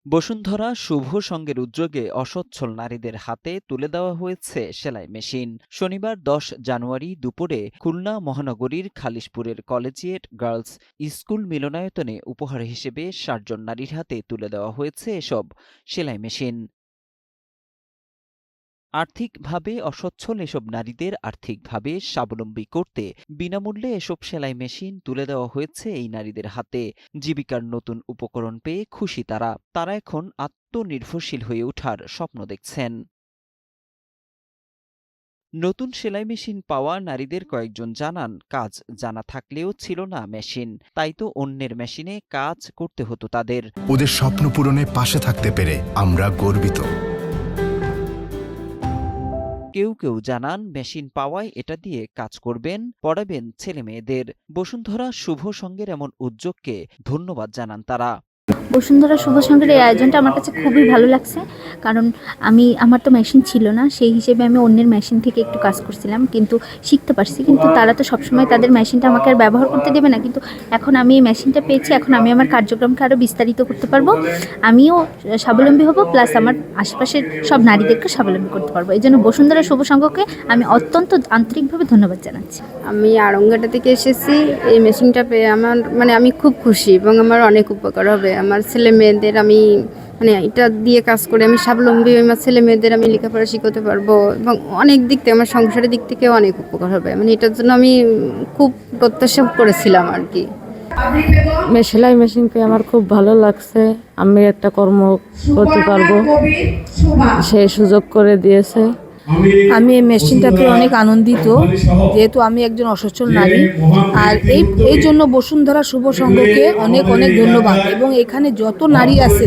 বসুন্ধরা শুভ সংঘের উদ্যোগে অসচ্ছল নারীদের হাতে তুলে দেওয়া হয়েছে সেলাই মেশিন। শনিবার ১০ জানুয়ারি দুপুরে খুলনা মহানগরীর খালিশপুরের কলেজিয়েট গার্লস স্কুল মিলনায়তনে উপহার হিসেবে ৬০ জন নারীর হাতে তুলে দেওয়া হয়েছে এসব সেলাই মেশিন। আর্থিকভাবে অসচ্ছল এসব নারীদের আর্থিকভাবে স্বাবলম্বী করতে বিনামূল্যে এসব সেলাই মেশিন তুলে দেওয়া হয়েছে এই নারীদের হাতে। জীবিকার নতুন উপকরণ পেয়ে খুশি তারা এখন আত্মনির্ভরশীল হয়ে ওঠার স্বপ্ন দেখছেন। নতুন সেলাই মেশিন পাওয়া নারীদের কয়েকজন জানান, কাজ জানা থাকলেও ছিল না মেশিন, তাই তো অন্যের মেশিনে কাজ করতে হতো তাদের। ওদের স্বপ্ন পূরণে পাশে থাকতে পেরে আমরা গর্বিত। কেউ জানান মেশিন পাওয়ায় এটা দিয়ে কাজ করবেন, পড়াবেন ছেলে মেয়েদের। বসুন্ধরা শুভ সংঘের এমন উদ্যোগকে ধন্যবাদ জানান তারা। বসুন্ধরা শুভ সংঘের এই আয়োজনটা আমার কাছে খুবই ভালো লাগছে, কারণ আমার তো মেশিন ছিল না, সেই হিসেবে আমি অন্যের মেশিন থেকে একটু কাজ করছিলাম, কিন্তু শিখতে পারছি। কিন্তু তারা তো সবসময় তাদের মেশিনটা আমাকে আর ব্যবহার করতে দেবে না, কিন্তু এখন আমি এই মেশিনটা পেয়েছি, এখন আমি আমার কার্যক্রমকে আরও বিস্তারিত করতে পারবো, আমিও স্বাবলম্বী হব, প্লাস আমার আশেপাশের সব নারীদেরকে স্বাবলম্বী করতে পারবো। এই জন্য বসুন্ধরা শুভ সংঘকে আমি অত্যন্ত আন্তরিকভাবে ধন্যবাদ জানাচ্ছি। আমি আড়ংঘাটা থেকে এসেছি। এই মেশিনটা পেয়ে আমি খুব খুশি এবং আমার অনেক উপকার হবে। আমার ছেলে মেয়েদের আমি এটা দিয়ে কাজ করে আমি স্বাবলম্বী, আমার ছেলে মেয়েদের আমি লেখাপড়া শিখাতে পারবো এবং অনেক দিক থেকে আমার সংসারের দিক থেকেও অনেক উপকার হবে। এটার জন্য আমি খুব প্রত্যাশা করেছিলাম আর কি। সেলাই মেশিন পেয়ে আমার খুব ভালো লাগছে। আমি একটা কর্ম করতে পারবো, সেই সুযোগ করে দিয়েছে। আমি এই মেশিনটা পেয়ে অনেক আনন্দিত, যেহেতু আমি একজন অসচ্ছল নারী। আর এই জন্য বসুন্ধরা শুভ সংঘকে অনেক অনেক ধন্যবাদ, এবং এখানে যত নারী আছে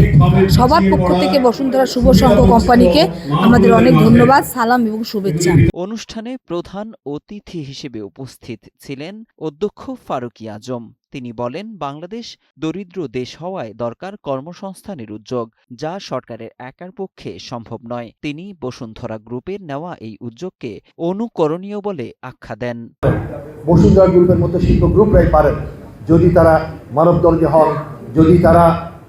সবার পক্ষ থেকে বসুন্ধরা শুভ সংঘ কোম্পানিকে আমাদের অনেক ধন্যবাদ, সালাম এবং শুভেচ্ছা। অনুষ্ঠানে প্রধান অতিথি হিসেবে উপস্থিত ছিলেন অধ্যক্ষ ফারুকী আজম। তিনি বলেন, বাংলাদেশ দরিদ্র দেশ হওয়ায় দরকার কর্মসংস্থানের উদ্যোগ, যা সরকারের একার পক্ষে সম্ভব নয়। তিনি বসুন্ধরা গ্রুপের নেওয়া এই উদ্যোগকে অনুকরণীয় বলে আখ্যা দেন। বসুন্ধরা গ্রুপের মতো শিল্প গ্রুপরাই পারেন, যদি তারা মানবদর্জী হন, যদি তারা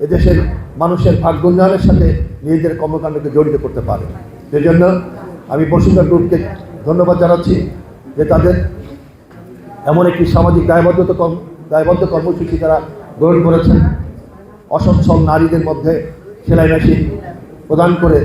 এদেশের মানুষের ভাগ্য উন্নয়নের সাথে নিজেদের কর্মকাণ্ডকে জড়িত করতে পারে। সেজন্য আমি বসুন্ধরা গ্রুপকে ধন্যবাদ জানাচ্ছি যে তাদের এমন একটি সামাজিক দায়বদ্ধ কর্মসূচি তারা গ্রহণ করেছেন। অসচ্ছল নারীদের মধ্যে সেলাই মেশিন প্রদান করে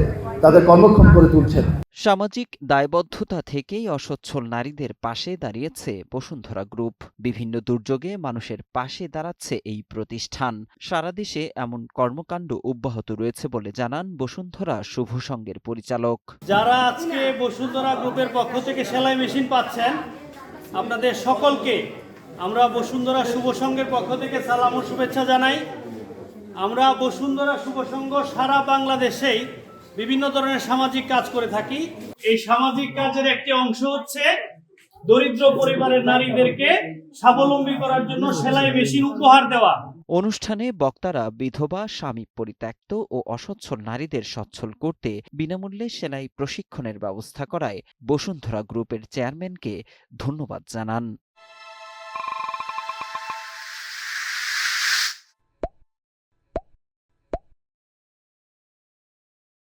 তাদের কর্মক্ষম করে তুলছেন। সামাজিক দায়বদ্ধতা থেকেই অসচ্ছল নারীদের পাশে দাঁড়িয়েছে বসুন্ধরা গ্রুপ। বিভিন্ন দুর্যোগে মানুষের পাশে দাঁড়াচ্ছে এই প্রতিষ্ঠান। সারা দেশে এমন কর্মকাণ্ড অব্যাহত রয়েছে বলে জানান বসুন্ধরা শুভ সংঘের পরিচালক। যারা আজকে বসুন্ধরা গ্রুপের পক্ষ থেকে সেলাই মেশিন পাচ্ছেন, আপনাদের সকলকে আমরা বসুন্ধরা শুভ সংঘের পক্ষ থেকে সালাম ও শুভেচ্ছা জানাই। আমরা বসুন্ধরা শুভ সংঘ সারা বাংলাদেশেই বিভিন্ন ধরনের সামাজিক কাজ করে থাকি। এই সামাজিক কাজের একটি অংশ হচ্ছে দরিদ্র পরিবারের নারীদেরকে স্বাবলম্বী করার জন্য সেলাই মেশিন উপহার দেওয়া। অনুষ্ঠানে বক্তারা বিধবা, স্বামী পরিত্যক্ত ও অসচ্ছল নারীদের সচ্ছল করতে বিনামূল্যে সেলাই প্রশিক্ষণের ব্যবস্থা করায় বসুন্ধরা গ্রুপের চেয়ারম্যানকে ধন্যবাদ জানান।